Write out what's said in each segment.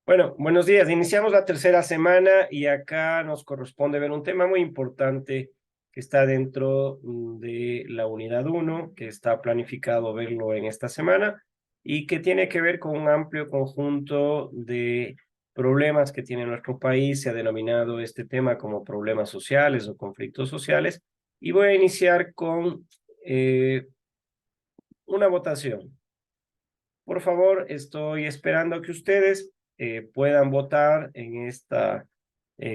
Bueno, buenos días. Iniciamos la tercera semana y acá nos corresponde ver un tema muy importante que está dentro de la unidad 1, que está planificado verlo en esta semana y que tiene que ver con un amplio conjunto de problemas que tiene nuestro país. Se ha denominado este tema como problemas sociales o conflictos sociales. Y voy a iniciar con una votación. Por favor, estoy esperando que ustedes puedan votar en esta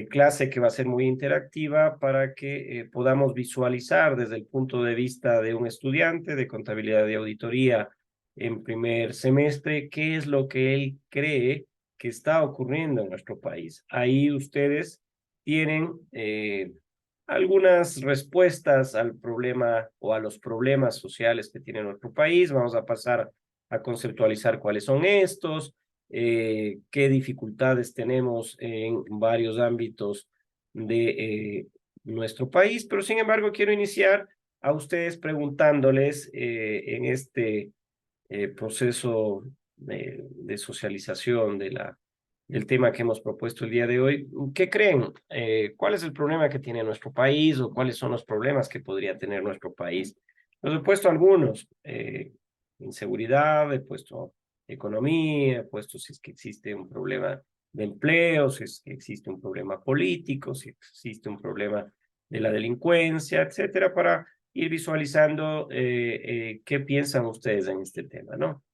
clase que va a ser muy interactiva para que podamos visualizar desde el punto de vista de un estudiante de contabilidad y auditoría en primer semestre qué es lo que él cree que está ocurriendo en nuestro país. Ahí ustedes tienen algunas respuestas al problema o a los problemas sociales que tiene nuestro país. Vamos a pasar a conceptualizar cuáles son estos, qué dificultades tenemos en varios ámbitos de nuestro país, pero sin embargo quiero iniciar a ustedes preguntándoles en este proceso de socialización del tema que hemos propuesto el día de hoy. ¿Qué creen? ¿Cuál es el problema que tiene nuestro país o cuáles son los problemas que podría tener nuestro país? Los he puesto algunos, inseguridad, he puesto economía, he puesto si es que existe un problema de empleo, si es que existe un problema político, si existe un problema de la delincuencia, etcétera, para ir visualizando qué piensan ustedes en este tema, ¿no?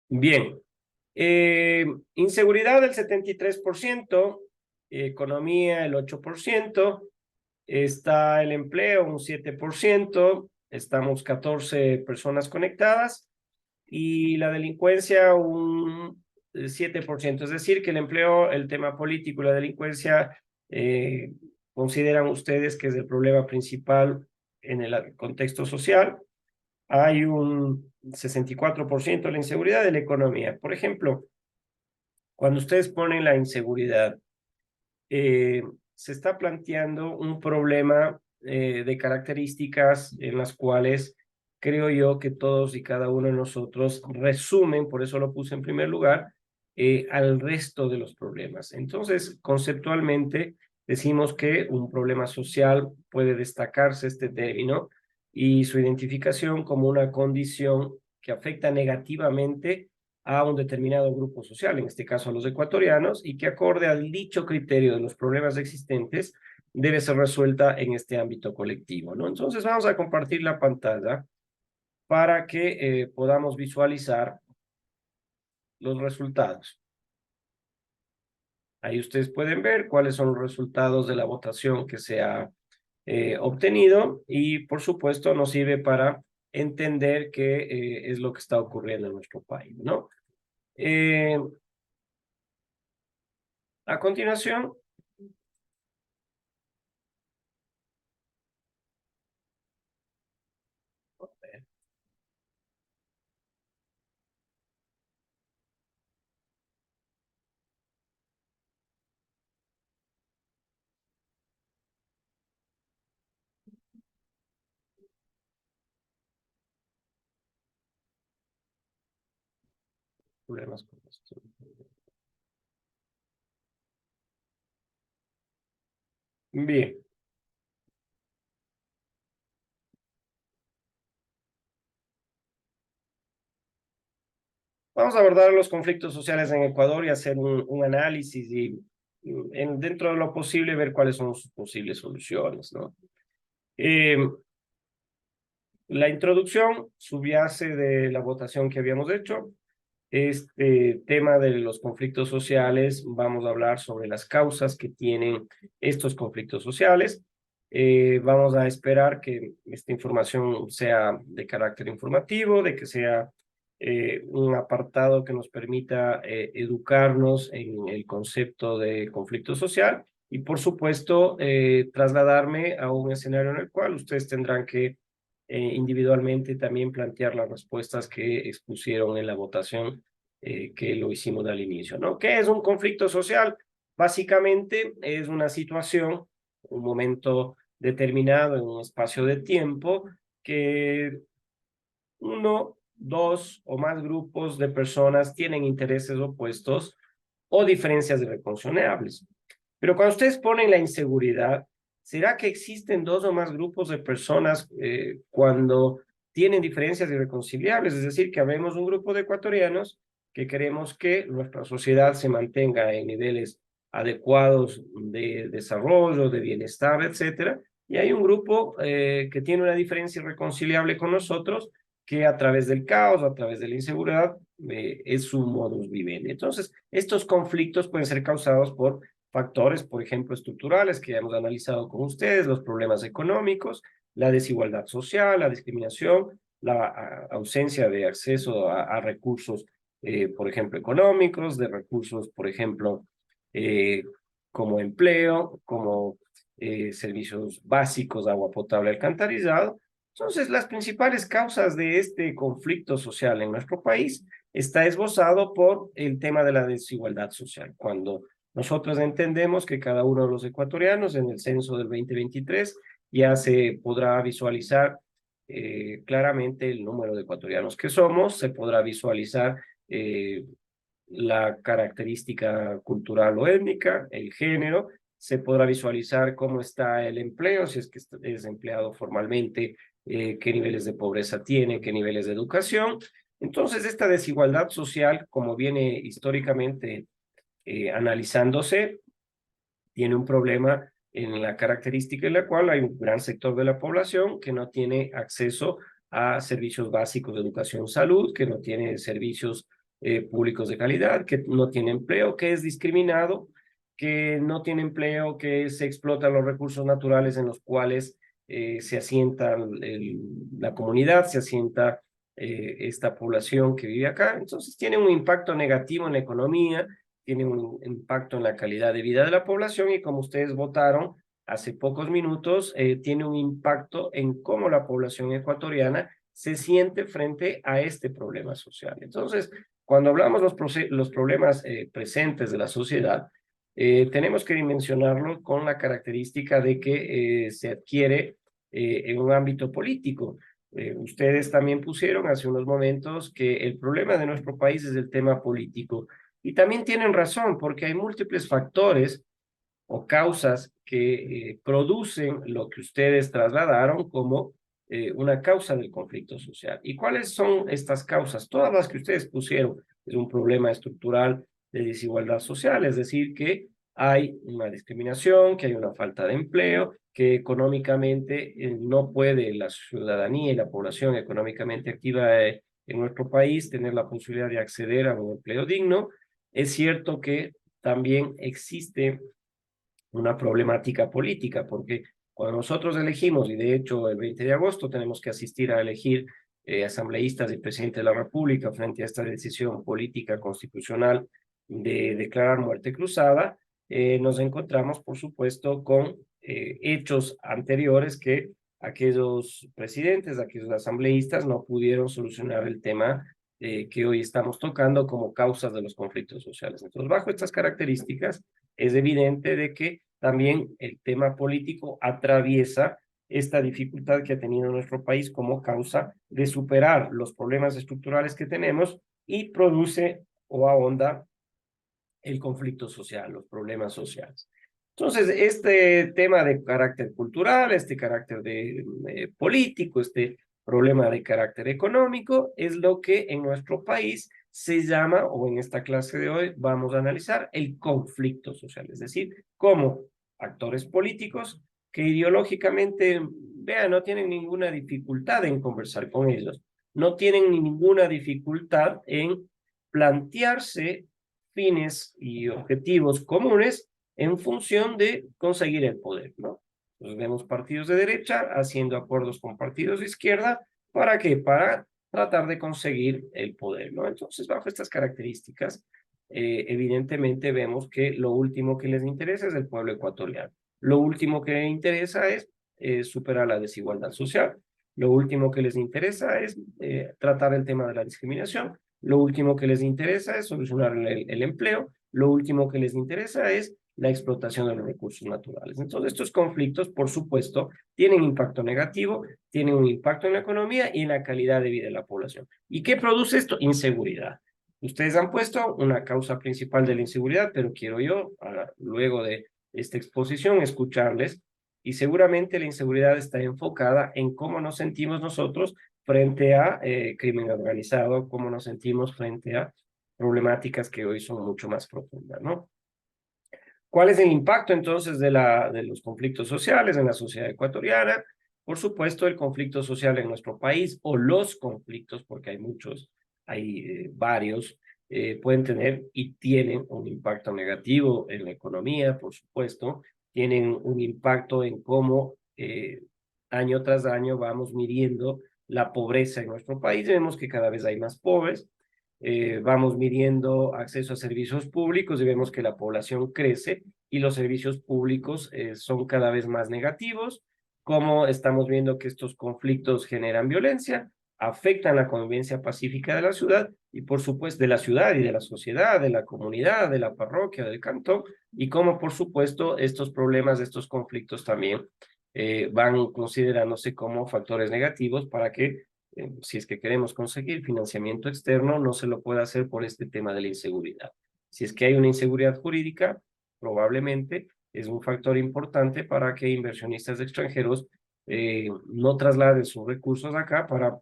Bien, eh, inseguridad del 73%, economía el 8%, está el empleo un 7%, estamos 14 personas conectadas y la delincuencia un 7%. Es decir, que el empleo, el tema político y la delincuencia consideran ustedes que es el problema principal en el contexto social. Hay un 64% de la inseguridad de la economía. Por ejemplo, cuando ustedes ponen la inseguridad, eh, se está planteando un problema de características en las cuales creo yo que todos y cada uno de nosotros resumen, por eso lo puse en primer lugar, al resto de los problemas. Entonces, conceptualmente, decimos que un problema social puede destacarse este término y su identificación como una condición que afecta negativamente a un determinado grupo social, en este caso a los ecuatorianos, y que acorde al dicho criterio de los problemas existentes, debe ser resuelta en este ámbito colectivo, ¿no? Entonces vamos a compartir la pantalla para que podamos visualizar los resultados. Ahí ustedes pueden ver cuáles son los resultados de la votación que se ha obtenido y por supuesto nos sirve para entender qué es lo que está ocurriendo en nuestro país, ¿no? A continuación, problemas con esto. Bien, vamos a abordar los conflictos sociales en Ecuador y hacer un análisis y dentro de lo posible ver cuáles son sus posibles soluciones, ¿no? Eh, la introducción subyace de la votación que habíamos hecho. Este tema de los conflictos sociales, vamos a hablar sobre las causas que tienen estos conflictos sociales. Vamos a esperar que esta información sea de carácter informativo, de que sea un apartado que nos permita educarnos en el concepto de conflicto social y, por supuesto, trasladarme a un escenario en el cual ustedes tendrán que individualmente también plantear las respuestas que expusieron en la votación que lo hicimos al inicio, ¿no? ¿Qué es un conflicto social? Básicamente es una situación, un momento determinado en un espacio de tiempo que uno, dos o más grupos de personas tienen intereses opuestos o diferencias irreconciliables. Pero cuando ustedes ponen la inseguridad, ¿será que existen dos o más grupos de personas cuando tienen diferencias irreconciliables? Es decir, que habemos un grupo de ecuatorianos que queremos que nuestra sociedad se mantenga en niveles adecuados de desarrollo, de bienestar, etcétera, y hay un grupo que tiene una diferencia irreconciliable con nosotros, que a través del caos, a través de la inseguridad, es su modus vivendi. Entonces, estos conflictos pueden ser causados por factores, por ejemplo, estructurales que ya hemos analizado con ustedes, los problemas económicos, la desigualdad social, la discriminación, la ausencia de acceso a recursos, por ejemplo, económicos, de recursos, por ejemplo, eh, como empleo, como servicios básicos, agua potable, alcantarillado. Entonces, las principales causas de este conflicto social en nuestro país está esbozado por el tema de la desigualdad social. Cuando nosotros entendemos que cada uno de los ecuatorianos en el censo del 2023 ya se podrá visualizar claramente el número de ecuatorianos que somos, se podrá visualizar la característica cultural o étnica, el género, se podrá visualizar cómo está el empleo, si es que es empleado formalmente, qué niveles de pobreza tiene, qué niveles de educación. Entonces, esta desigualdad social, como viene históricamente analizándose, tiene un problema en la característica en la cual hay un gran sector de la población que no tiene acceso a servicios básicos de educación, salud, que no tiene servicios públicos de calidad, que no tiene empleo, que es discriminado, que no tiene empleo, que se explotan los recursos naturales en los cuales se asienta la comunidad, se asienta esta población que vive acá. Entonces tiene un impacto negativo en la economía, tiene un impacto en la calidad de vida de la población y como ustedes votaron hace pocos minutos, tiene un impacto en cómo la población ecuatoriana se siente frente a este problema social. Entonces, cuando hablamos los problemas presentes de la sociedad, tenemos que dimensionarlo con la característica de que se adquiere en un ámbito político. Ustedes también pusieron hace unos momentos que el problema de nuestro país es el tema político. Y también tienen razón, porque hay múltiples factores o causas que producen lo que ustedes trasladaron como una causa del conflicto social. ¿Y cuáles son estas causas? Todas las que ustedes pusieron. Es un problema estructural de desigualdad social, es decir, que hay una discriminación, que hay una falta de empleo, que económicamente no puede la ciudadanía y la población económicamente activa en nuestro país tener la posibilidad de acceder a un empleo digno. Es cierto que también existe una problemática política, porque cuando nosotros elegimos, y de hecho el 20 de agosto tenemos que asistir a elegir asambleístas y presidente de la República frente a esta decisión política constitucional de declarar muerte cruzada, nos encontramos, por supuesto, con hechos anteriores que aquellos presidentes, aquellos asambleístas no pudieron solucionar el tema que hoy estamos tocando como causas de los conflictos sociales. Entonces, bajo estas características, es evidente de que también el tema político atraviesa esta dificultad que ha tenido nuestro país como causa de superar los problemas estructurales que tenemos y produce o ahonda el conflicto social, los problemas sociales. Entonces, este tema de carácter cultural, este carácter de político, este problema de carácter económico, es lo que en nuestro país se llama, o en esta clase de hoy vamos a analizar, el conflicto social, es decir, cómo actores políticos que ideológicamente, vean, no tienen ninguna dificultad en conversar con ellos, no tienen ninguna dificultad en plantearse fines y objetivos comunes en función de conseguir el poder, ¿no? Entonces vemos partidos de derecha haciendo acuerdos con partidos de izquierda, ¿para qué? Para tratar de conseguir el poder, ¿no? Entonces, bajo estas características, evidentemente vemos que lo último que les interesa es el pueblo ecuatoriano. Lo último que les interesa es superar la desigualdad social. Lo último que les interesa es tratar el tema de la discriminación. lo último que les interesa es solucionar el empleo, lo último que les interesa es la explotación de los recursos naturales. Entonces, estos conflictos, por supuesto, tienen impacto negativo, tienen un impacto en la economía y en la calidad de vida de la población. ¿Y qué produce esto? Inseguridad. Ustedes han puesto una causa principal de la inseguridad, pero quiero yo, luego de esta exposición, escucharles, y seguramente la inseguridad está enfocada en cómo nos sentimos nosotros frente a crimen organizado, cómo nos sentimos frente a problemáticas que hoy son mucho más profundas, ¿no? ¿Cuál es el impacto entonces de los conflictos sociales en la sociedad ecuatoriana? Por supuesto, el conflicto social en nuestro país o los conflictos, porque hay muchos, hay varios, pueden tener y tienen un impacto negativo en la economía, por supuesto, tienen un impacto en cómo año tras año vamos midiendo la pobreza en nuestro país. Vemos que cada vez hay más pobres, vamos midiendo acceso a servicios públicos y vemos que la población crece y los servicios públicos son cada vez más negativos, como estamos viendo que estos conflictos generan violencia, afectan la convivencia pacífica de la ciudad y por supuesto de la ciudad y de la sociedad, de la comunidad, de la parroquia, del cantón, y como por supuesto estos problemas, estos conflictos también van considerándose como factores negativos para que si es que queremos conseguir financiamiento externo, no se lo puede hacer por este tema de la inseguridad. Si es que hay una inseguridad jurídica, probablemente es un factor importante para que inversionistas extranjeros no trasladen sus recursos acá para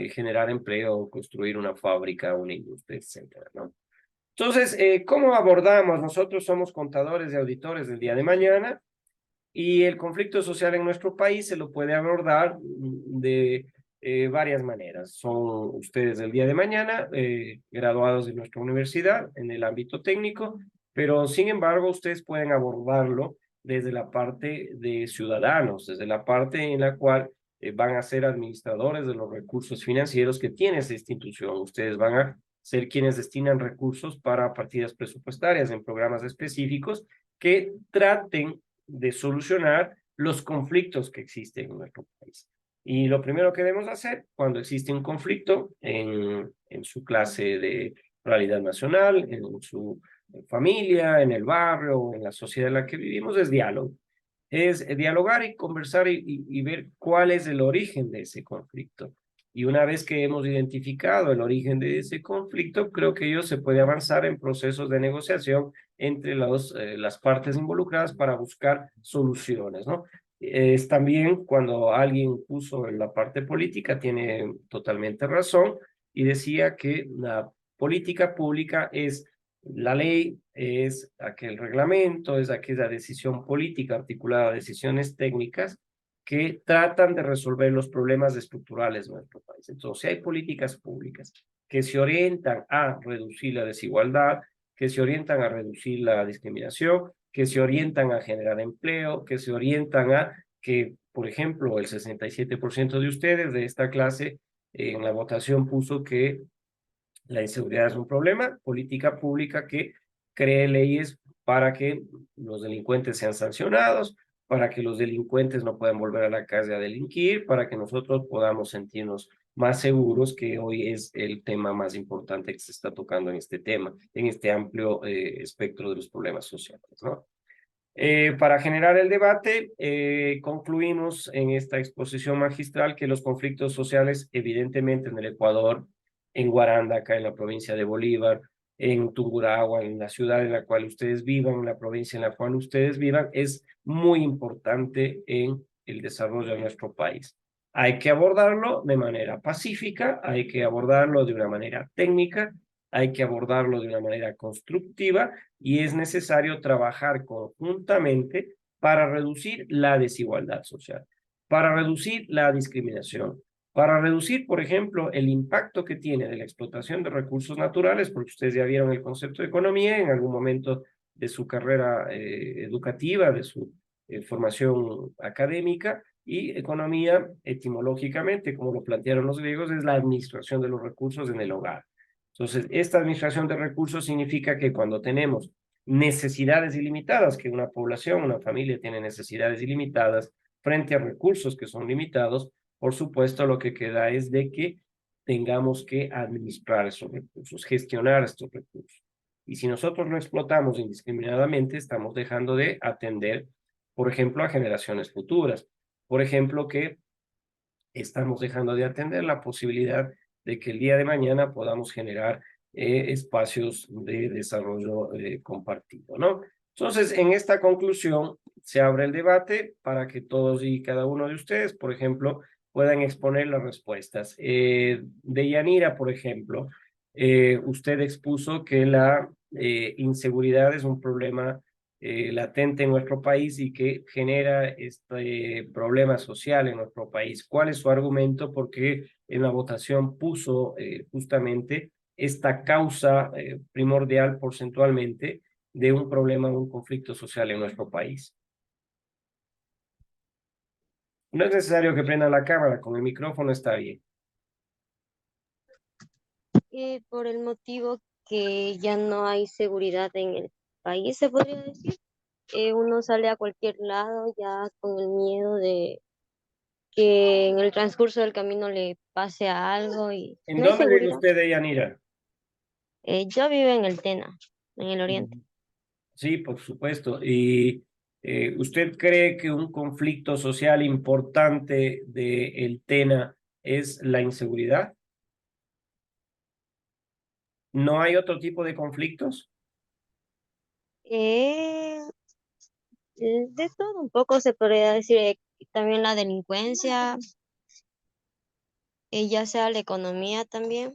generar empleo, construir una fábrica, una industria, etcétera, ¿no? Entonces, ¿cómo abordamos? Nosotros somos contadores y auditores del día de mañana y el conflicto social en nuestro país se lo puede abordar de varias maneras. Son ustedes el día de mañana graduados de nuestra universidad en el ámbito técnico, pero sin embargo ustedes pueden abordarlo desde la parte de ciudadanos, desde la parte en la cual van a ser administradores de los recursos financieros que tiene esa institución. Ustedes van a ser quienes destinan recursos para partidas presupuestarias en programas específicos que traten de solucionar los conflictos que existen en nuestro país. Y lo primero que debemos hacer cuando existe un conflicto en su clase de realidad nacional, en su familia, en el barrio, en la sociedad en la que vivimos, es diálogo. Es dialogar y conversar y ver cuál es el origen de ese conflicto. Y una vez que hemos identificado el origen de ese conflicto, creo que ello se puede avanzar en procesos de negociación entre las partes involucradas para buscar soluciones, ¿no? Es también cuando alguien puso en la parte política, tiene totalmente razón, y decía que la política pública es la ley, es aquel reglamento, es aquella decisión política articulada a decisiones técnicas que tratan de resolver los problemas estructurales de nuestro país. Entonces, si hay políticas públicas que se orientan a reducir la desigualdad, que se orientan a reducir la discriminación, que se orientan a generar empleo, que se orientan a que, por ejemplo, el 67% de ustedes de esta clase en la votación puso que la inseguridad es un problema, política pública que cree leyes para que los delincuentes sean sancionados, para que los delincuentes no puedan volver a la calle a delinquir, para que nosotros podamos sentirnos más seguros, que hoy es el tema más importante que se está tocando en este tema, en este amplio espectro de los problemas sociales, ¿no? Para generar el debate, concluimos en esta exposición magistral que los conflictos sociales, evidentemente en el Ecuador, en Guaranda, acá en la provincia de Bolívar, en Tungurahua, en la ciudad en la cual ustedes vivan, en la provincia en la cual ustedes vivan, es muy importante en el desarrollo de nuestro país. Hay que abordarlo de manera pacífica, hay que abordarlo de una manera técnica, hay que abordarlo de una manera constructiva y es necesario trabajar conjuntamente para reducir la desigualdad social, para reducir la discriminación, para reducir, por ejemplo, el impacto que tiene de la explotación de recursos naturales, porque ustedes ya vieron el concepto de economía en algún momento de su carrera educativa, de su formación académica, y economía, etimológicamente, como lo plantearon los griegos, es la administración de los recursos en el hogar. Entonces, esta administración de recursos significa que cuando tenemos necesidades ilimitadas, que una población, una familia tiene necesidades ilimitadas frente a recursos que son limitados, por supuesto lo que queda es de que tengamos que administrar esos recursos, gestionar estos recursos. Y si nosotros lo explotamos indiscriminadamente, estamos dejando de atender, por ejemplo, a generaciones futuras. Por ejemplo, que estamos dejando de atender la posibilidad de que el día de mañana podamos generar espacios de desarrollo compartido, ¿no? Entonces, en esta conclusión se abre el debate para que todos y cada uno de ustedes, por ejemplo, puedan exponer las respuestas. De Yanira, por ejemplo, usted expuso que la inseguridad es un problema latente en nuestro país y que genera este problema social en nuestro país. ¿Cuál es su argumento? Porque en la votación puso justamente esta causa primordial porcentualmente de un problema, un conflicto social en nuestro país. No es necesario que prenda la cámara, con el micrófono está bien. Por el motivo que ya no hay seguridad en el país, se podría decir. Uno sale a cualquier lado ya con el miedo de que en el transcurso del camino le pase algo y ¿En no hay dónde vive seguridad. usted, Yanira? Yo vivo en el Tena, en el oriente. Sí, por supuesto. ¿Y usted cree que un conflicto social importante del TENA es la inseguridad? ¿No hay otro tipo de conflictos? Eh, de todo un poco se podría decir, también la delincuencia, ya sea la economía también.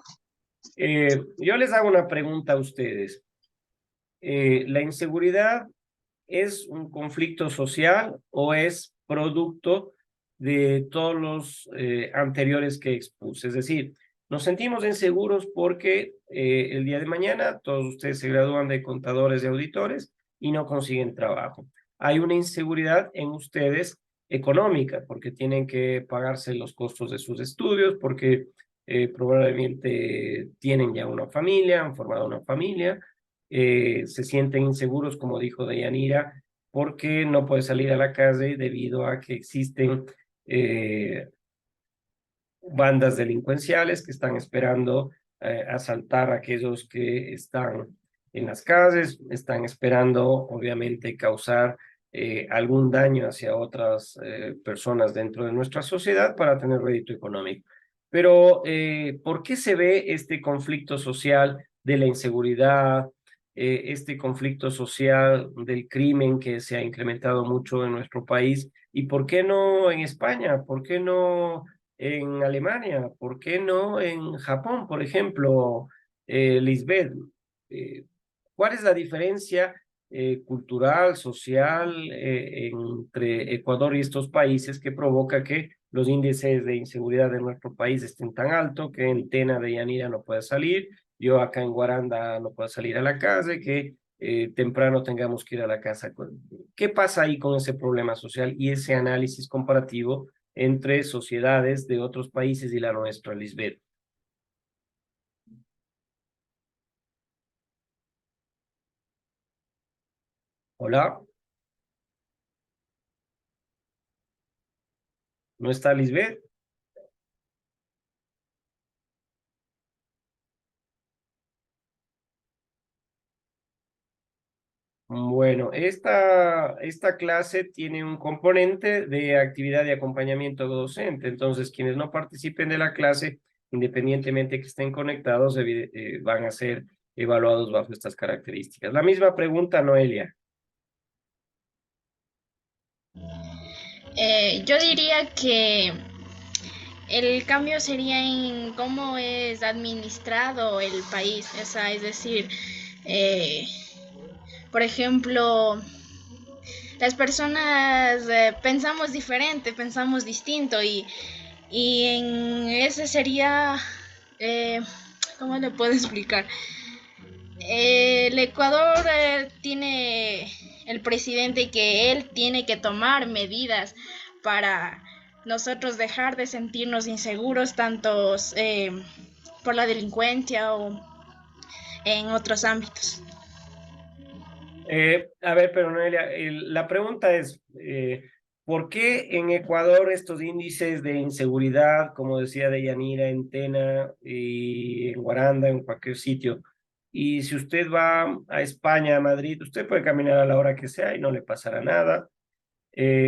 Yo les hago una pregunta a ustedes. ¿La inseguridad es un conflicto social o es producto de todos los anteriores que expuse? Es decir, nos sentimos inseguros porque el día de mañana todos ustedes se gradúan de contadores y auditores y no consiguen trabajo. Hay una inseguridad en ustedes económica porque tienen que pagarse los costos de sus estudios, porque probablemente tienen ya una familia, han formado una familia, se sienten inseguros, como dijo Deyanira, porque no puede salir a la calle debido a que existen bandas delincuenciales que están esperando asaltar a aquellos que están en las calles, están esperando, obviamente, causar algún daño hacia otras personas dentro de nuestra sociedad para tener rédito económico. Pero, ¿por qué se ve este conflicto social de la inseguridad, este conflicto social del crimen que se ha incrementado mucho en nuestro país? ¿Y por qué no en España? ¿Por qué no en Alemania? ¿Por qué no en Japón, por ejemplo? Lisbeth, eh, ¿cuál es la diferencia cultural, social entre Ecuador y estos países que provoca que los índices de inseguridad de nuestro país estén tan altos, que en Tena de Yanira no pueda salir, yo acá en Guaranda no puedo salir a la calle, que temprano tengamos que ir a la casa? ¿Qué pasa ahí con ese problema social y ese análisis comparativo entre sociedades de otros países y la nuestra, Lisbeth? Hola, ¿no está Lisbeth? Bueno, esta clase tiene un componente de actividad de acompañamiento docente, entonces quienes no participen de la clase, independientemente que estén conectados, van a ser evaluados bajo estas características. La misma pregunta, Noelia. Yo diría que el cambio sería en cómo es administrado el país, o sea, es decir, eh, por ejemplo, las personas pensamos diferente, pensamos distinto y en ese sería, eh, ¿cómo le puedo explicar? El Ecuador tiene el presidente que él tiene que tomar medidas para nosotros dejar de sentirnos inseguros tanto por la delincuencia o en otros ámbitos. A ver, pero Noelia, la pregunta es, ¿Por qué en Ecuador estos índices de inseguridad, como decía Deyanira, en Tena y en Guaranda, en cualquier sitio? Y si usted va a España, a Madrid, usted puede caminar a la hora que sea y no le pasará nada.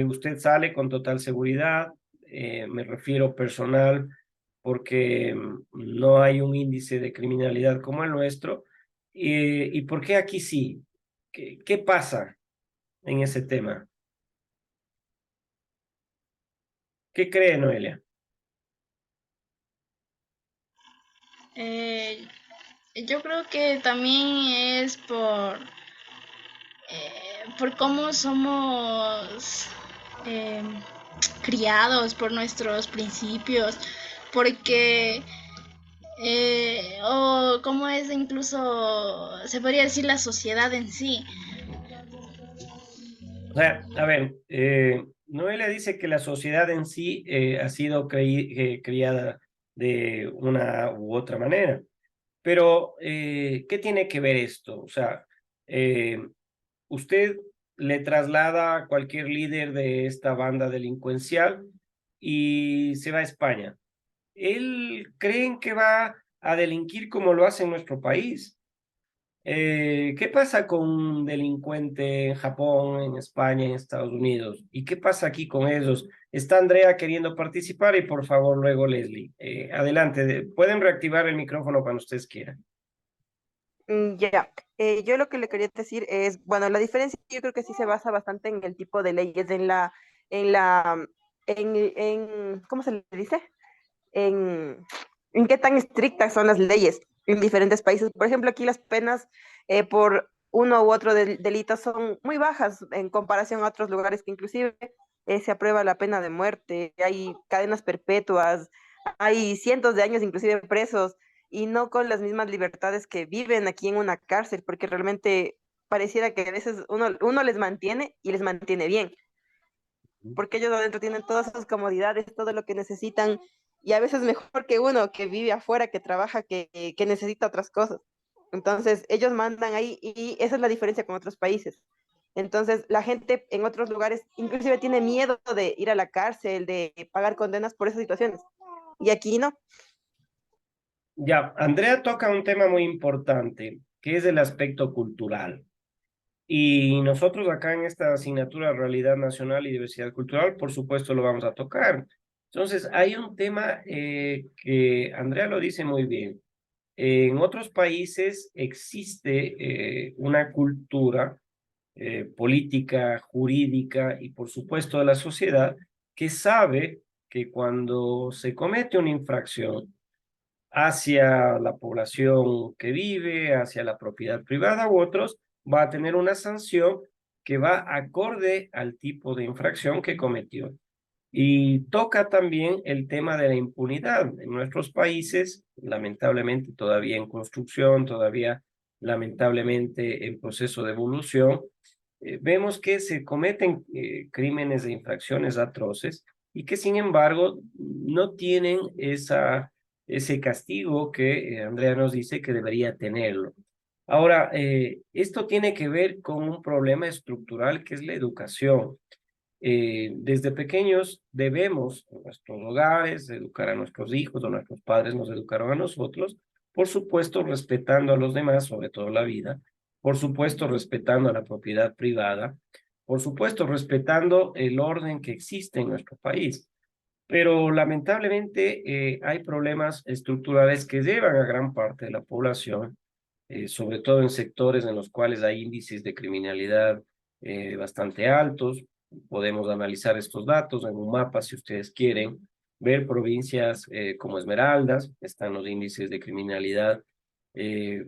Usted sale con total seguridad, me refiero personal, porque no hay un índice de criminalidad como el nuestro. ¿Y por qué aquí sí? ¿Qué pasa en ese tema? ¿Qué cree, Noelia? Eh, yo creo que también es por cómo somos eh, criados, por nuestros principios, porque o cómo es incluso, se podría decir, la sociedad en sí. O sea, a ver, Noelia dice que la sociedad en sí ha sido criada de una u otra manera, pero ¿qué tiene que ver esto? O sea, eh, usted le traslada a cualquier líder de esta banda delincuencial y se va a España. ¿Él creen que va a delinquir como lo hace en nuestro país? ¿Qué pasa con un delincuente en Japón, en España, en Estados Unidos? ¿Y qué pasa aquí con ellos? Está Andrea queriendo participar y por favor luego Leslie. Adelante, pueden reactivar el micrófono cuando ustedes quieran. Ya, yo lo que le quería decir es, bueno, la diferencia yo creo que sí se basa bastante en el tipo de leyes, en la, ¿cómo se le dice? En, en qué tan estrictas son las leyes en diferentes países. Por ejemplo, aquí las penas por uno u otro delito son muy bajas en comparación a otros lugares que inclusive se aprueba la pena de muerte, hay cadenas perpetuas, hay cientos de años inclusive presos y no con las mismas libertades que viven aquí en una cárcel, porque realmente pareciera que a veces uno les mantiene y les mantiene bien porque ellos adentro tienen todas sus comodidades, todo lo que necesitan, y a veces mejor que uno que vive afuera, que trabaja, que necesita otras cosas. Entonces, ellos mandan ahí y esa es la diferencia con otros países. Entonces, la gente en otros lugares inclusive tiene miedo de ir a la cárcel, de pagar condenas por esas situaciones. Y aquí no. Ya, Andrea toca un tema muy importante, que es el aspecto cultural. Y nosotros acá en esta asignatura Realidad Nacional y Diversidad Cultural, por supuesto, lo vamos a tocar. Entonces, hay un tema que Andrea lo dice muy bien. En otros países existe una cultura política, jurídica y, por supuesto, de la sociedad que sabe que cuando se comete una infracción hacia la población que vive, hacia la propiedad privada u otros, va a tener una sanción que va acorde al tipo de infracción que cometió. Y toca también el tema de la impunidad. En nuestros países, lamentablemente todavía en construcción, todavía lamentablemente en proceso de evolución, vemos que se cometen crímenes e infracciones atroces y que sin embargo no tienen ese castigo que Andrea nos dice que debería tenerlo. Ahora, esto tiene que ver con un problema estructural que es la educación. Desde pequeños debemos en nuestros hogares educar a nuestros hijos o nuestros padres nos educaron a nosotros, por supuesto respetando a los demás, sobre todo la vida, por supuesto respetando a la propiedad privada, por supuesto respetando el orden que existe en nuestro país. Pero lamentablemente hay problemas estructurales que llevan a gran parte de la población, sobre todo en sectores en los cuales hay índices de criminalidad bastante altos. Podemos analizar estos datos en un mapa si ustedes quieren ver provincias como Esmeraldas, están los índices de criminalidad eh,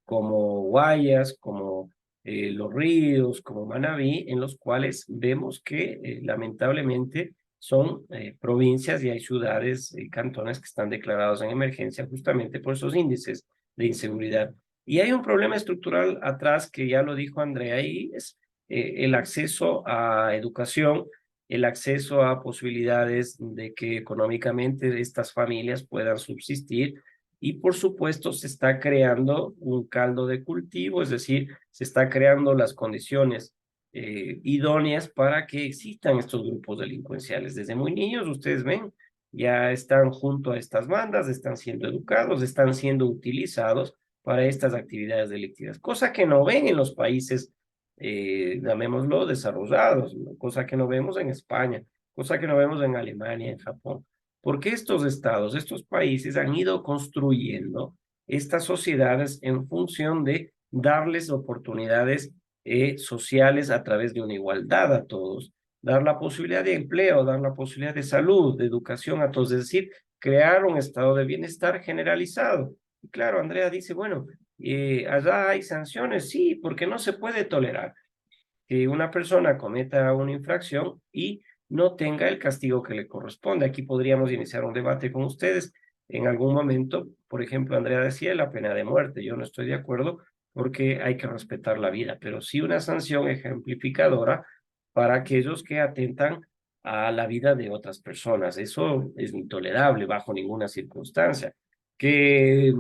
como Guayas, como Los Ríos, como Manabí, en los cuales vemos que lamentablemente son provincias y hay ciudades y cantones que están declarados en emergencia justamente por esos índices de inseguridad. Y hay un problema estructural atrás que ya lo dijo Andrea y es el acceso a educación, el acceso a posibilidades de que económicamente estas familias puedan subsistir y por supuesto se está creando un caldo de cultivo, es decir, se está creando las condiciones idóneas para que existan estos grupos delincuenciales. Desde muy niños, ustedes ven, ya están junto a estas bandas, están siendo educados, están siendo utilizados para estas actividades delictivas, cosa que no ven en los países, llamémoslo, desarrollados, ¿no? Cosa que no vemos en España, cosa que no vemos en Alemania, en Japón, porque estos estados, estos países han ido construyendo estas sociedades en función de darles oportunidades sociales a través de una igualdad a todos, dar la posibilidad de empleo, dar la posibilidad de salud, de educación a todos, es decir, crear un estado de bienestar generalizado. Y claro, Andrea dice, bueno, allá hay sanciones, sí, porque no se puede tolerar que una persona cometa una infracción y no tenga el castigo que le corresponde. Aquí podríamos iniciar un debate con ustedes en algún momento. Por ejemplo, Andrea decía la pena de muerte. Yo no estoy de acuerdo porque hay que respetar la vida, pero sí una sanción ejemplificadora para aquellos que atentan a la vida de otras personas. Eso es intolerable bajo ninguna circunstancia. Que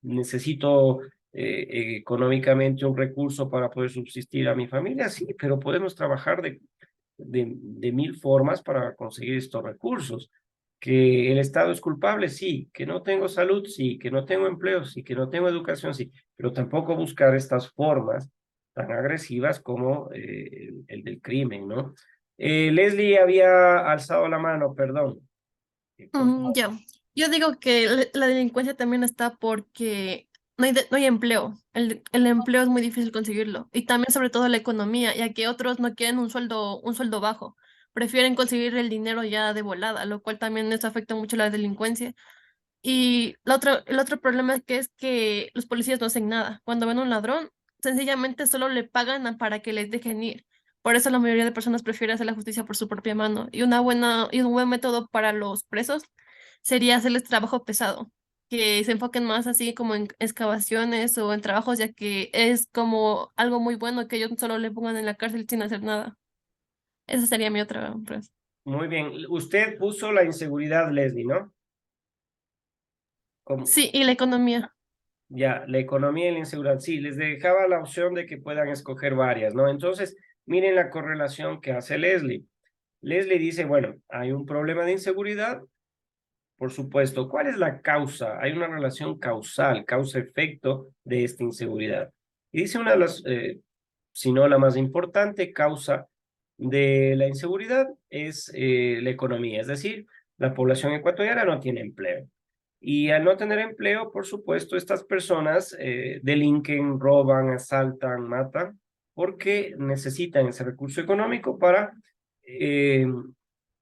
necesito económicamente un recurso para poder subsistir a mi familia, sí, pero podemos trabajar de mil formas para conseguir estos recursos. Que el Estado es culpable, sí, que no tengo salud, sí, que no tengo empleo, sí, que no tengo educación, sí, pero tampoco buscar estas formas tan agresivas como el del crimen, ¿no? Leslie había alzado la mano, perdón. Ya. Yo digo que la delincuencia también está porque no hay empleo. El empleo es muy difícil conseguirlo. Y también sobre todo la economía, ya que otros no quieren un sueldo bajo. Prefieren conseguir el dinero ya de volada, lo cual también eso afecta mucho la delincuencia. Y el otro problema es que los policías no hacen nada. Cuando ven a un ladrón, sencillamente solo le pagan para que les dejen ir. Por eso la mayoría de personas prefiere hacer la justicia por su propia mano. Y un buen método para los presos sería hacerles trabajo pesado, que se enfoquen más así como en excavaciones o en trabajos, ya que es como algo muy bueno que ellos solo le pongan en la cárcel sin hacer nada. Esa sería mi otra frase. Muy bien. Usted puso la inseguridad, Leslie, ¿no? Como, Sí, y la economía. ya, la economía y la inseguridad. Sí, les dejaba la opción de que puedan escoger varias, ¿no? Entonces, miren la correlación que hace Leslie. Leslie dice, bueno, hay un problema de inseguridad, por supuesto. ¿Cuál es la causa? Hay una relación causal, causa-efecto de esta inseguridad. Y dice una de las, si no la más importante, causa de la inseguridad es la economía, es decir, la población ecuatoriana no tiene empleo. Y al no tener empleo, por supuesto, estas personas delinquen, roban, asaltan, matan, porque necesitan ese recurso económico para eh,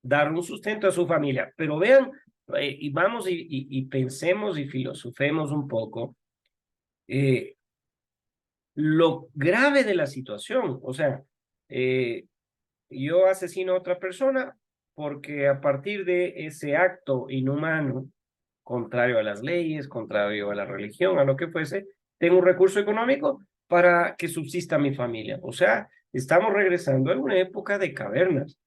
dar un sustento a su familia. Pero vean, y vamos y pensemos y filosofemos un poco lo grave de la situación. O sea, yo asesino a otra persona porque a partir de ese acto inhumano, contrario a las leyes, contrario a la religión, a lo que fuese, tengo un recurso económico para que subsista mi familia. O sea, estamos regresando a una época de cavernas.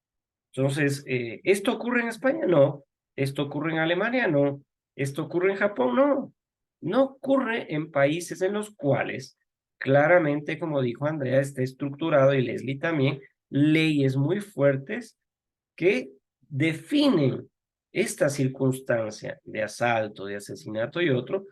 Entonces, ¿esto ocurre en España? No. ¿Esto ocurre en Alemania? No. ¿Esto ocurre en Japón? No. No ocurre en países en los cuales claramente, como dijo Andrea, está estructurado y Leslie también, leyes muy fuertes que definen esta circunstancia de asalto, de asesinato y otro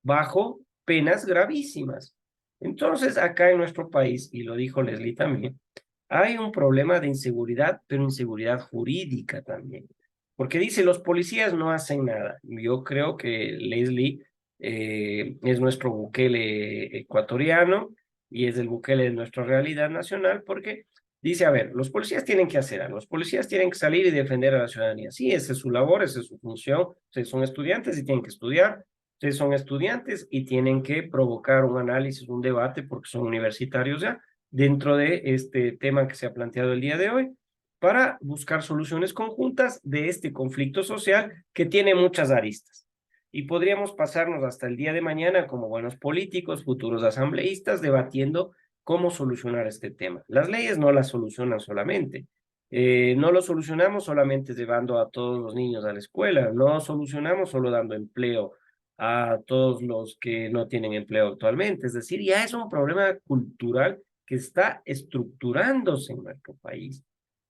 bajo penas gravísimas. Entonces, acá en nuestro país, y lo dijo Leslie también, hay un problema de inseguridad, pero inseguridad jurídica también. Porque dice, los policías no hacen nada. Yo creo que Leslie es nuestro Bukele ecuatoriano y es el Bukele de nuestra realidad nacional porque dice, a ver, los policías tienen que hacer algo, los policías tienen que salir y defender a la ciudadanía. Sí, esa es su labor, esa es su función. Ustedes son estudiantes y tienen que estudiar. Ustedes son estudiantes y tienen que provocar un análisis, un debate porque son universitarios ya dentro de este tema que se ha planteado el día de hoy para buscar soluciones conjuntas de este conflicto social que tiene muchas aristas. Y podríamos pasarnos hasta el día de mañana como buenos políticos, futuros asambleístas, debatiendo cómo solucionar este tema. Las leyes no las solucionan solamente. No lo solucionamos solamente llevando a todos los niños a la escuela, no solucionamos solo dando empleo a todos los que no tienen empleo actualmente. Es decir, ya es un problema cultural que está estructurándose en nuestro país,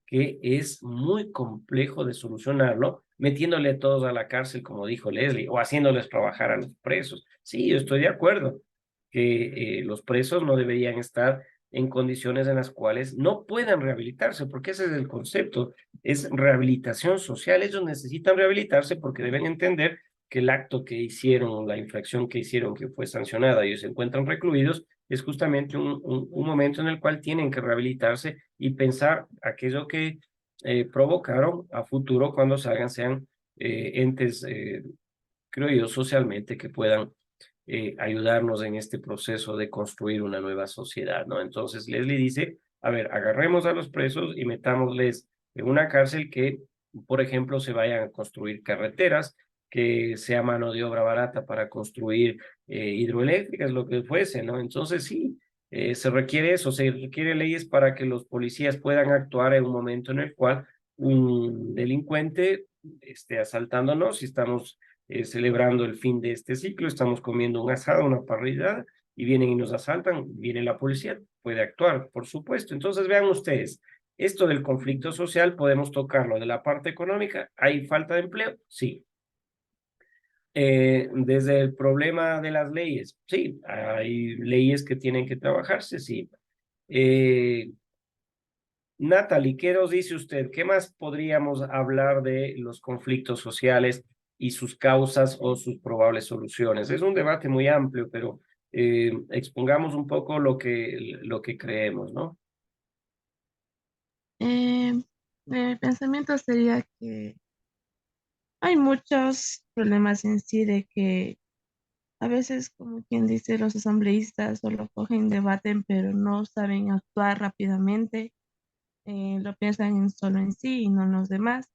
que es muy complejo de solucionarlo, metiéndole a todos a la cárcel, como dijo Leslie, o haciéndoles trabajar a los presos. Sí, yo estoy de acuerdo que los presos no deberían estar en condiciones en las cuales no puedan rehabilitarse, porque ese es el concepto, es rehabilitación social. Ellos necesitan rehabilitarse porque deben entender que el acto que hicieron, la infracción que hicieron, que fue sancionada, ellos se encuentran recluidos, es justamente un momento en el cual tienen que rehabilitarse y pensar aquello que provocaron a futuro cuando salgan, sean entes, creo yo, socialmente que puedan ayudarnos en este proceso de construir una nueva sociedad, ¿no? Entonces Leslie dice, a ver, agarremos a los presos y metámosles en una cárcel que, por ejemplo, se vayan a construir carreteras, que sea mano de obra barata para construir hidroeléctricas, lo que fuese, ¿no? Entonces sí, se requiere eso, se requiere leyes para que los policías puedan actuar en un momento en el cual un delincuente esté asaltándonos y estamos celebrando el fin de este ciclo, estamos comiendo un asado, una parrilla, y vienen y nos asaltan, viene la policía, puede actuar, por supuesto. Entonces vean ustedes, esto del conflicto social podemos tocarlo. De la parte económica, ¿hay falta de empleo? Sí. Desde el problema de las leyes, sí, hay leyes que tienen que trabajarse, sí. Natalie, ¿qué nos dice usted? ¿Qué más podríamos hablar de los conflictos sociales y sus causas o sus probables soluciones? Es un debate muy amplio, pero expongamos un poco lo que creemos, ¿no? Mi pensamiento sería que hay muchos problemas en sí de que a veces, como quien dice, los asambleístas solo cogen, debaten, pero no saben actuar rápidamente, lo piensan solo en sí y no en los demás.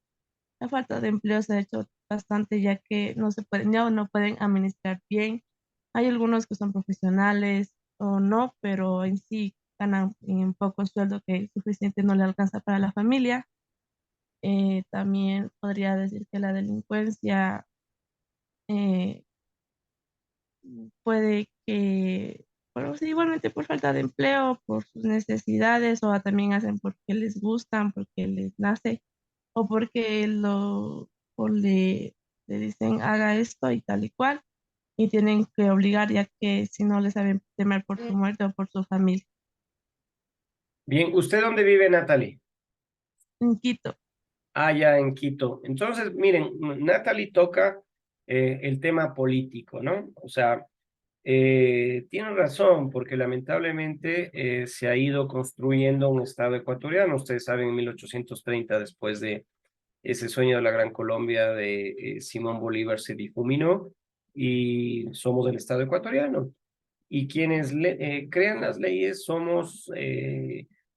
La falta de empleo se ha hecho bastante ya que no se pueden, ya no pueden administrar bien. Hay algunos que son profesionales o no, pero en sí ganan en poco sueldo que suficiente no le alcanza para la familia. También podría decir que la delincuencia eh, puede que, bueno, sí, igualmente por falta de empleo, por sus necesidades, o también hacen porque les gustan, porque les nace, o porque o le dicen haga esto y tal y cual, y tienen que obligar, ya que si no les saben temer por su muerte o por su familia. Bien, ¿usted dónde vive, Natalie? En Quito. Allá en Quito. Entonces, miren, Natalie toca el tema político, ¿no? O sea, tiene razón, porque lamentablemente se ha ido construyendo un Estado ecuatoriano. Ustedes saben, en 1830, después de ese sueño de la Gran Colombia de Simón Bolívar, se difuminó y somos el Estado ecuatoriano. Y quienes crean las leyes somos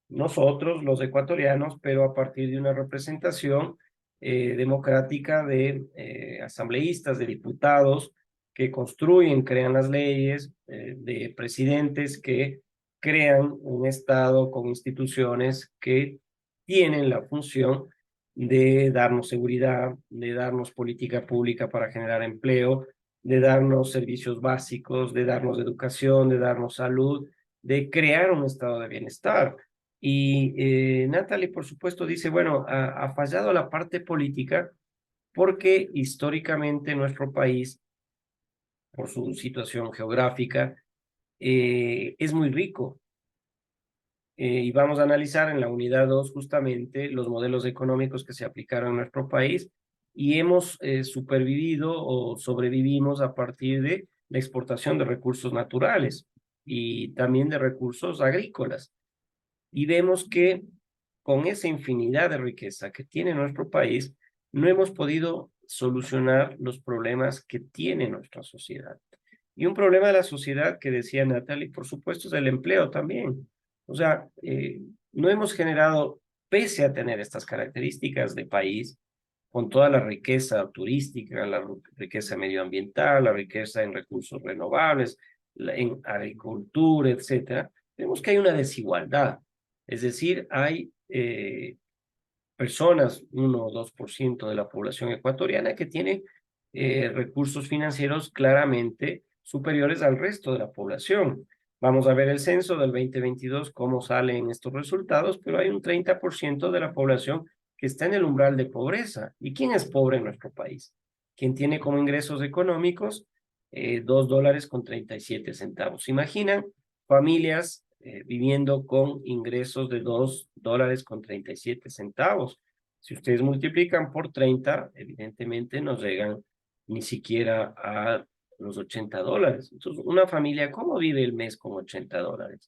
nosotros, los ecuatorianos, pero a partir de una representación democrática de asambleístas, de diputados que construyen, crean las leyes, de presidentes que crean un Estado con instituciones que tienen la función de darnos seguridad, de darnos política pública para generar empleo, de darnos servicios básicos, de darnos educación, de darnos salud, de crear un estado de bienestar. Y Natalie, por supuesto, dice, bueno, ha fallado la parte política porque históricamente nuestro país, por su situación geográfica, es muy rico. Y vamos a analizar en la unidad 2 justamente los modelos económicos que se aplicaron en nuestro país y hemos supervivido o sobrevivimos a partir de la exportación de recursos naturales y también de recursos agrícolas. Y vemos que con esa infinidad de riqueza que tiene nuestro país, no hemos podido solucionar los problemas que tiene nuestra sociedad. Y un problema de la sociedad que decía Natalie, por supuesto, es el empleo también. O sea, no hemos generado, pese a tener estas características de país, con toda la riqueza turística, la riqueza medioambiental, la riqueza en recursos renovables, en agricultura, etcétera, vemos que hay una desigualdad. Es decir, hay personas, 1 o 2% de la población ecuatoriana que tiene recursos financieros claramente superiores al resto de la población. Vamos a ver el censo del 2022, cómo salen estos resultados, pero hay un 30% de la población que está en el umbral de pobreza. ¿Y quién es pobre en nuestro país? Quien tiene como ingresos económicos $2.37. ¿Imaginan familias viviendo con ingresos de $2.37? Si ustedes multiplican por 30, evidentemente no llegan ni siquiera a los $80. Entonces, una familia, ¿cómo vive el mes con $80?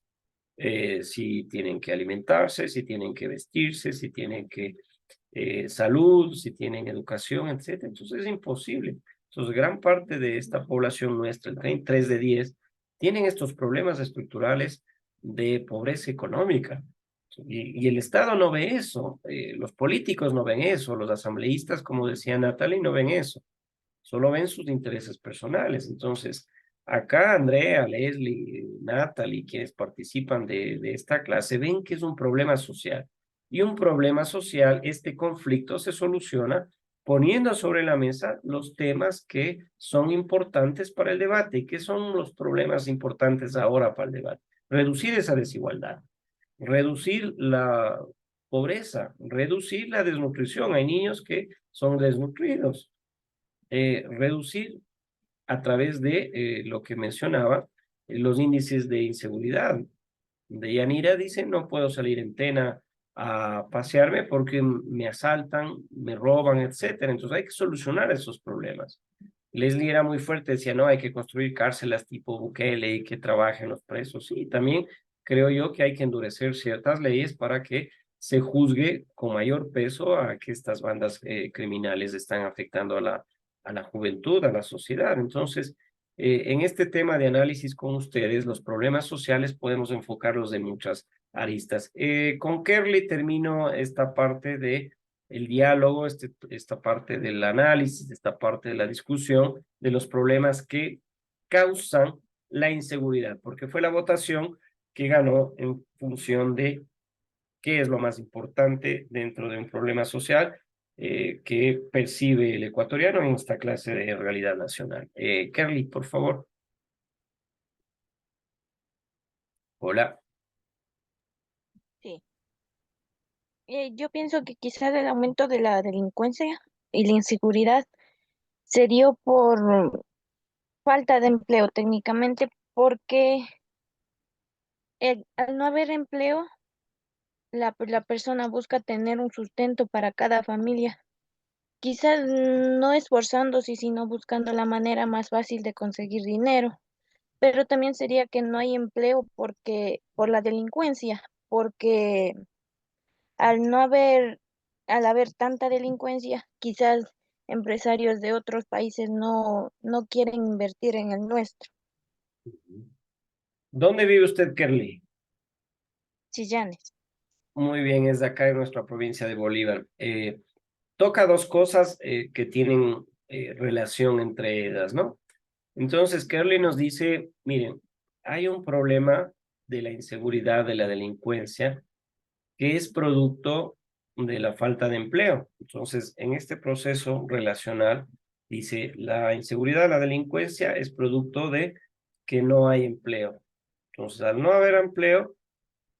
Si tienen que alimentarse, si tienen que vestirse, si tienen que salud, si tienen educación, etcétera. Entonces es imposible. Entonces, gran parte de esta población nuestra, el 3 de 10, tienen estos problemas estructurales de pobreza económica. Y el Estado no ve eso, los políticos no ven eso, los asambleístas, como decía Natalie, no ven eso, solo ven sus intereses personales. Entonces, acá Andrea, Leslie, Natalie, quienes participan de esta clase, ven que es un problema social. Y un problema social, este conflicto se soluciona poniendo sobre la mesa los temas que son importantes para el debate. ¿Y qué son los problemas importantes ahora para el debate? Reducir esa desigualdad, reducir la pobreza, reducir la desnutrición. Hay niños que son desnutridos. Reducir a través de lo que mencionaba, los índices de inseguridad. De Yanira dice, no puedo salir en Tena a pasearme porque me asaltan, me roban, etcétera. Entonces hay que solucionar esos problemas. Leslie era muy fuerte, decía, no, hay que construir cárceles tipo Bukele y que trabajen los presos. Sí, también creo yo que hay que endurecer ciertas leyes para que se juzgue con mayor peso a que estas bandas criminales están afectando a la juventud, a la sociedad. Entonces, en este tema de análisis con ustedes, los problemas sociales podemos enfocarlos de muchas aristas. Con Kerly termino esta parte de el diálogo, esta parte del análisis, esta parte de la discusión de los problemas que causan la inseguridad, porque fue la votación que ganó en función de qué es lo más importante dentro de un problema social que percibe el ecuatoriano en esta clase de realidad nacional. Kerly, por favor. Hola. Sí. Yo pienso que quizás el aumento de la delincuencia y la inseguridad se dio por falta de empleo técnicamente, porque al no haber empleo, la persona busca tener un sustento para cada familia. Quizás no esforzándose, sino buscando la manera más fácil de conseguir dinero. Pero también sería que no hay empleo por la delincuencia, porque al no haber, al haber tanta delincuencia, quizás empresarios de otros países no quieren invertir en el nuestro. ¿Dónde vive usted, Kerly? Chillanes. Muy bien, es de acá en nuestra provincia de Bolívar. Toca dos cosas que tienen relación entre ellas, ¿no? Entonces, Kerly nos dice, miren, hay un problema de la inseguridad, de la delincuencia, que es producto de la falta de empleo. Entonces, en este proceso relacional, dice, la inseguridad, la delincuencia es producto de que no hay empleo. Entonces, al no haber empleo,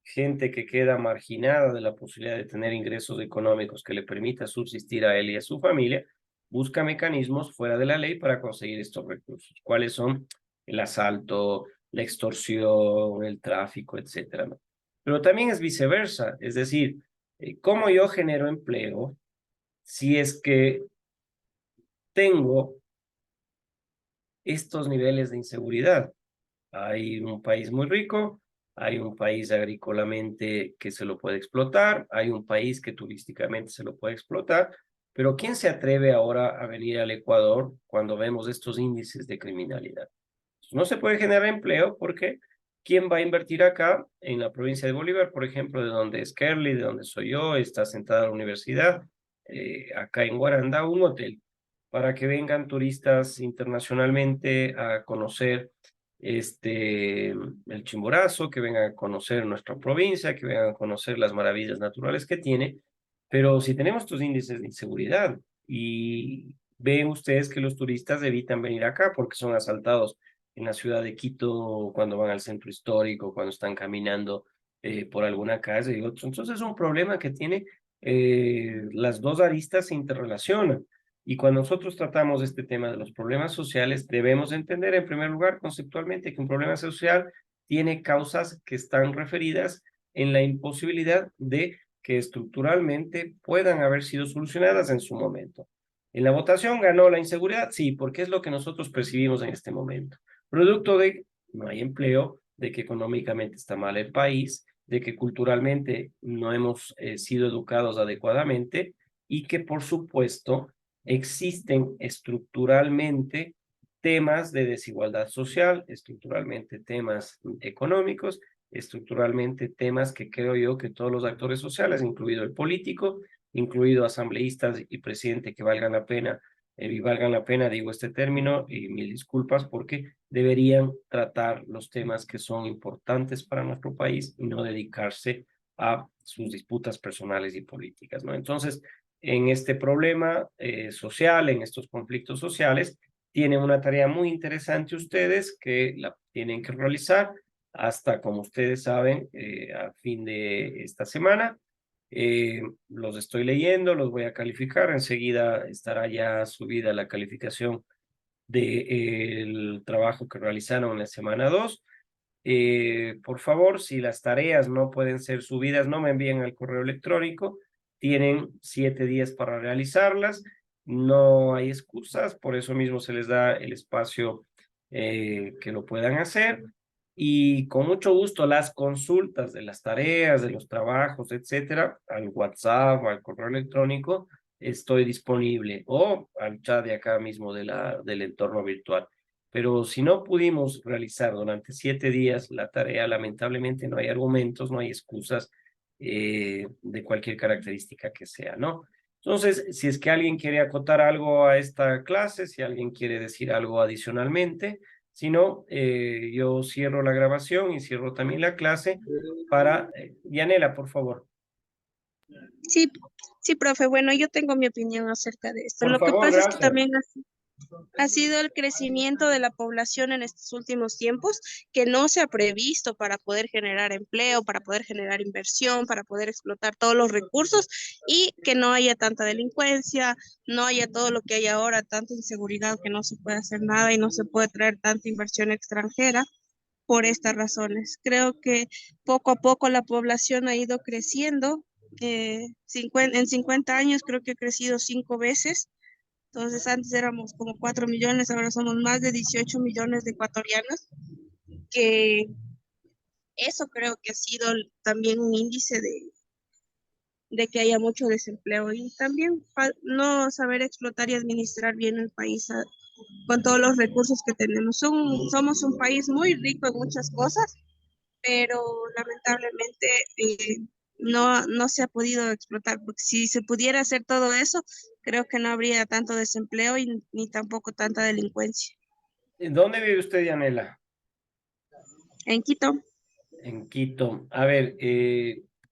gente que queda marginada de la posibilidad de tener ingresos económicos que le permita subsistir a él y a su familia, busca mecanismos fuera de la ley para conseguir estos recursos. ¿Cuáles son? El asalto, la extorsión, el tráfico, etcétera, ¿no? Pero también es viceversa, es decir, ¿cómo yo genero empleo si es que tengo estos niveles de inseguridad? Hay un país muy rico, hay un país agrícolamente que se lo puede explotar, hay un país que turísticamente se lo puede explotar, pero ¿quién se atreve ahora a venir al Ecuador cuando vemos estos índices de criminalidad? No se puede generar empleo porque ¿quién va a invertir acá en la provincia de Bolívar, por ejemplo, de donde es Kerly, de donde soy yo, está sentada la universidad, acá en Guaranda, un hotel, para que vengan turistas internacionalmente a conocer el Chimborazo, que vengan a conocer nuestra provincia, que vengan a conocer las maravillas naturales que tiene, pero si tenemos estos índices de inseguridad y ven ustedes que los turistas evitan venir acá porque son asaltados en la ciudad de Quito cuando van al centro histórico, cuando están caminando por alguna calle y otros. Entonces es un problema que tiene, las dos aristas se interrelacionan. Y cuando nosotros tratamos este tema de los problemas sociales, debemos entender en primer lugar conceptualmente que un problema social tiene causas que están referidas en la imposibilidad de que estructuralmente puedan haber sido solucionadas en su momento. En la votación ganó la inseguridad, sí, porque es lo que nosotros percibimos en este momento. Producto de no hay empleo, de que económicamente está mal el país, de que culturalmente no hemos sido educados adecuadamente y que, por supuesto, existen estructuralmente temas de desigualdad social, estructuralmente temas económicos, estructuralmente temas que creo yo que todos los actores sociales, incluido el político, incluido asambleístas y presidente que valgan la pena, y valgan la pena, digo este término, y mil disculpas, porque deberían tratar los temas que son importantes para nuestro país y no dedicarse a sus disputas personales y políticas, ¿no? Entonces, en este problema social, en estos conflictos sociales, tienen una tarea muy interesante ustedes que la tienen que realizar hasta, como ustedes saben, a fin de esta semana. Los estoy leyendo, los voy a calificar. Enseguida estará ya subida la calificación del trabajo que realizaron en la semana 2. Por favor, si las tareas no pueden ser subidas, no me envíen al correo electrónico. Tienen 7 días para realizarlas. No hay excusas, por eso mismo se les da el espacio que lo puedan hacer. Y con mucho gusto las consultas de las tareas, de los trabajos, etcétera, al WhatsApp o al correo electrónico, estoy disponible, o al chat de acá mismo del entorno virtual. Pero si no pudimos realizar durante 7 días la tarea, lamentablemente no hay argumentos, no hay excusas de cualquier característica que sea, ¿no? Entonces, si es que alguien quiere acotar algo a esta clase, si alguien quiere decir algo adicionalmente, si no, yo cierro la grabación y cierro también la clase para... Yanela, por favor. Sí, sí, profe. Bueno, yo tengo mi opinión acerca de esto. Por Lo que favor, pasa es que gracias. también ha sido el crecimiento de la población en estos últimos tiempos que no se ha previsto para poder generar empleo, para poder generar inversión, para poder explotar todos los recursos y que no haya tanta delincuencia, no haya todo lo que hay ahora, tanta inseguridad que no se puede hacer nada y no se puede traer tanta inversión extranjera por estas razones. Creo que poco a poco la población ha ido creciendo. En 50 años creo que ha crecido 5 veces. Entonces antes éramos como 4 millones, ahora somos más de 18 millones de ecuatorianos, que eso creo que ha sido también un índice de que haya mucho desempleo y también no saber explotar y administrar bien el país con todos los recursos que tenemos. Somos un país muy rico en muchas cosas, pero lamentablemente no se ha podido explotar, porque si se pudiera hacer todo eso, creo que no habría tanto desempleo y ni tampoco tanta delincuencia. ¿Dónde vive usted, Yanela? En Quito, En Quito. A ver,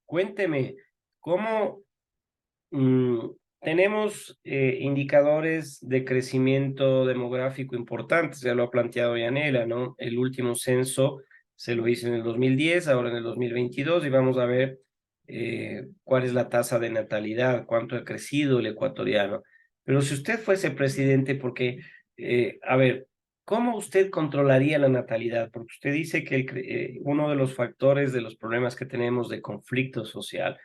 cuénteme, ¿cómo tenemos indicadores de crecimiento demográfico importantes? Ya lo ha planteado Yanela, ¿no? El último censo se lo hizo en el 2010, ahora en el 2022, y vamos a ver cuál es la tasa de natalidad, cuánto ha crecido el ecuatoriano. Pero si usted fuese presidente, porque, a ver, ¿cómo usted controlaría la natalidad? Porque usted dice que uno de los factores de los problemas que tenemos de conflicto social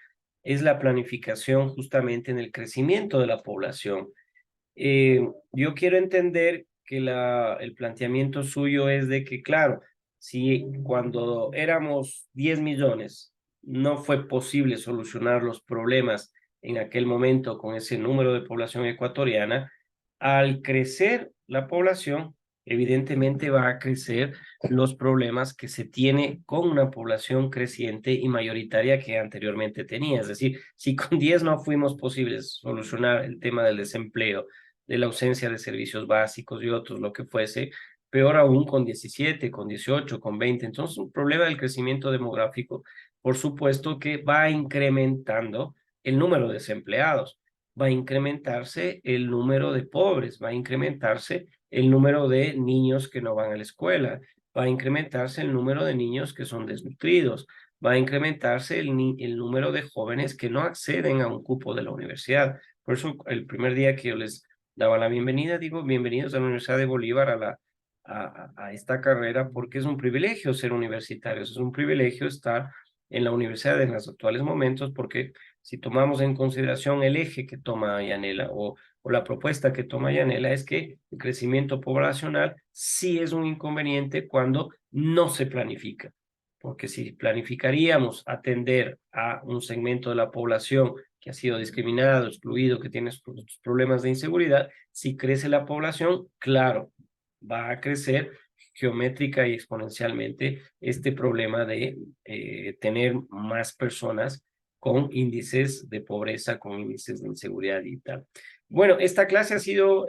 es la planificación justamente en el crecimiento de la población. Yo quiero entender que el planteamiento suyo es de que, claro, si cuando éramos 10 millones no fue posible solucionar los problemas en aquel momento con ese número de población ecuatoriana, al crecer la población, evidentemente va a crecer los problemas que se tiene con una población creciente y mayoritaria que anteriormente tenía. Es decir, si con 10 no fuimos posibles solucionar el tema del desempleo, de la ausencia de servicios básicos y otros, lo que fuese, peor aún con 17, con 18, con 20. Entonces, un problema del crecimiento demográfico, por supuesto que va incrementando el número de desempleados, va a incrementarse el número de pobres, va a incrementarse el número de niños que no van a la escuela, va a incrementarse el número de niños que son desnutridos, va a incrementarse el número de jóvenes que no acceden a un cupo de la universidad. Por eso el primer día que yo les daba la bienvenida, digo, bienvenidos a la Universidad de Bolívar, a esta carrera, porque es un privilegio ser universitarios, es un privilegio estar en la universidad en los actuales momentos, porque si tomamos en consideración el eje que toma Yanela o la propuesta que toma Yanela, es que el crecimiento poblacional sí es un inconveniente cuando no se planifica, porque si planificaríamos atender a un segmento de la población que ha sido discriminado, excluido, que tiene problemas de inseguridad, si crece la población, claro, va a crecer geométrica y exponencialmente este problema de tener más personas con índices de pobreza, con índices de inseguridad y tal. Bueno, esta clase ha sido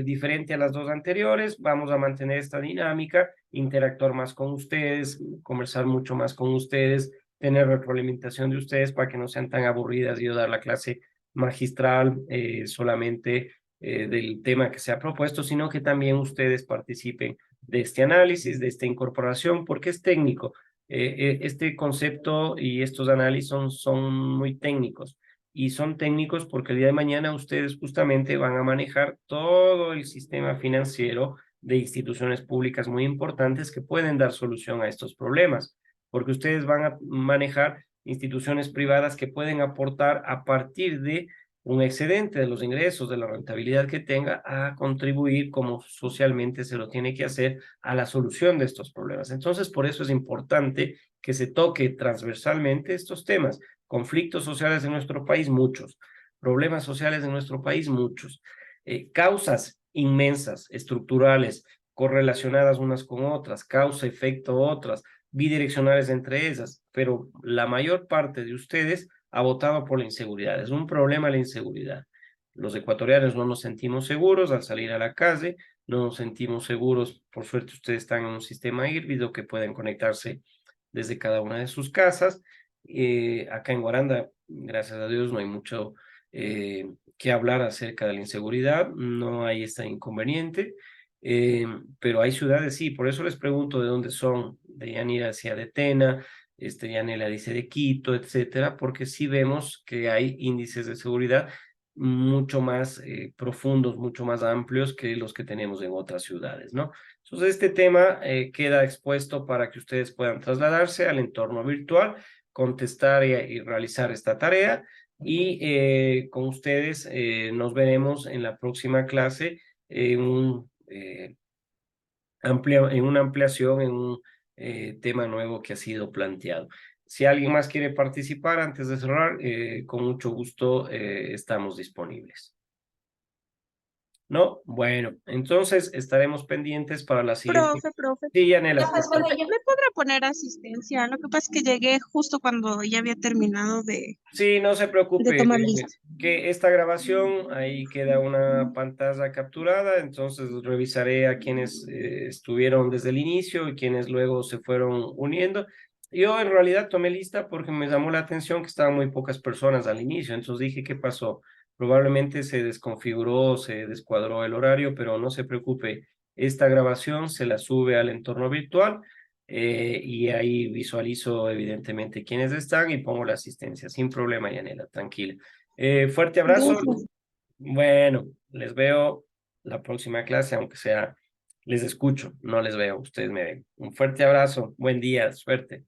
diferente a las dos anteriores. Vamos a mantener esta dinámica, interactuar más con ustedes, conversar mucho más con ustedes, tener retroalimentación de ustedes para que no sean tan aburridas y yo dar la clase magistral solamente del tema que se ha propuesto, sino que también ustedes participen de este análisis, de esta incorporación, porque es técnico. Este concepto y estos análisis son muy técnicos, y son técnicos porque el día de mañana ustedes justamente van a manejar todo el sistema financiero de instituciones públicas muy importantes que pueden dar solución a estos problemas, porque ustedes van a manejar instituciones privadas que pueden aportar a partir de un excedente de los ingresos, de la rentabilidad que tenga, a contribuir como socialmente se lo tiene que hacer a la solución de estos problemas. Entonces, por eso es importante que se toque transversalmente estos temas. Conflictos sociales en nuestro país, muchos. Problemas sociales en nuestro país, muchos. Causas inmensas, estructurales, correlacionadas unas con otras, causa-efecto otras, bidireccionales entre esas, pero la mayor parte de ustedes ha votado por la inseguridad. Es un problema la inseguridad. Los ecuatorianos no nos sentimos seguros al salir a la calle, no nos sentimos seguros. Por suerte ustedes están en un sistema híbrido que pueden conectarse desde cada una de sus casas. Acá en Guaranda, gracias a Dios, no hay mucho que hablar acerca de la inseguridad, no hay este inconveniente, pero hay ciudades, sí, por eso les pregunto de dónde son. De Yanira hacia de Tena, Yanela dice de Quito, etcétera, porque sí vemos que hay índices de seguridad mucho más profundos, mucho más amplios que los que tenemos en otras ciudades, ¿no? Entonces, este tema queda expuesto para que ustedes puedan trasladarse al entorno virtual, contestar y realizar esta tarea, y con ustedes nos veremos en la próxima clase en una ampliación, en un tema nuevo que ha sido planteado. Si alguien más quiere participar antes de cerrar, con mucho gusto estamos disponibles. ¿No? Bueno, entonces estaremos pendientes para la siguiente. Profe. Sí, Yanela. ¿Me podrá poner asistencia? Lo que pasa es que llegué justo cuando ya había terminado de Sí, no se preocupe, tomar lista. que esta grabación, ahí queda una pantalla capturada, entonces revisaré a quienes estuvieron desde el inicio y quienes luego se fueron uniendo. Yo en realidad tomé lista porque me llamó la atención que estaban muy pocas personas al inicio, entonces dije, ¿qué pasó? Probablemente se desconfiguró, se descuadró el horario, pero no se preocupe, esta grabación se la sube al entorno virtual. Y ahí visualizo evidentemente quiénes están y pongo la asistencia, sin problema, Yanela, tranquila. Fuerte abrazo. Gracias. Bueno, les veo la próxima clase, aunque sea, les escucho, no les veo, ustedes me ven. Un fuerte abrazo, buen día, suerte.